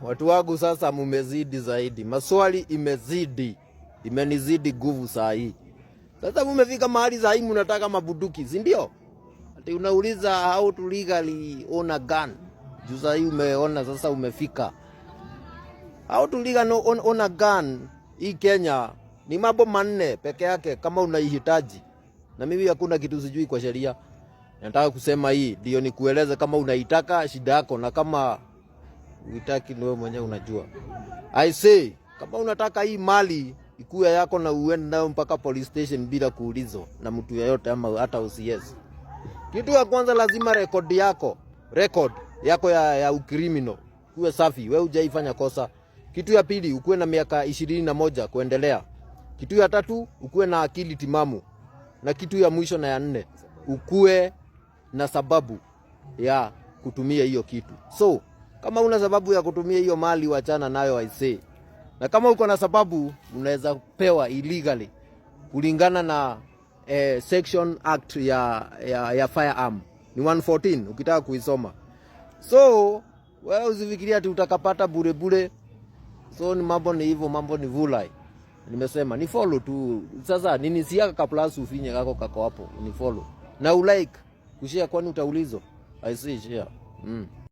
Watu wangu sasa mumezidi zaidi. Maswali imezidi. Imenizidi nguvu saa hii. Sasa mumefika mahali saa hii mnataka mabuduki, si ndio? Ati unauliza how to legally own a gun. Juu saa hii umeona sasa umefika. How to legally own a gun hii Kenya ni mambo manne peke yake kama unaihitaji. Na mimi hakuna kitu sijui kwa sheria. Nataka kusema hii ndio nikueleze kama unaitaka shida yako, na kama uitaki wewe mwenyewe unajua. I say kama unataka hii mali ikuwe yako na uende nayo mpaka police station bila kuulizwa na mtu yeyote ama hata OCS. Kitu ya kwanza lazima record yako ya ukriminal kuwe safi, wewe hujaifanya kosa. Kitu ya pili ukuwe na miaka 21 kuendelea. Kitu ya tatu ukuwe na akili timamu. Na kitu ya mwisho na ya nne ukuwe na sababu ya kutumia hiyo kitu. So kama una sababu ya kutumia hiyo mali wachana nayo I say. Na kama uko na sababu unaweza pewa illegally kulingana na section act ya firearm ni 114 ukitaka kuisoma. So wewe usifikiria ati utakapata bure. So ni mambo ni hivyo, mambo ni vulai. Nimesema ni follow tu. Sasa nini siaka kaplus ufinye kako hapo ni follow. Na ulike kushare kwani utaulizwa. I say share.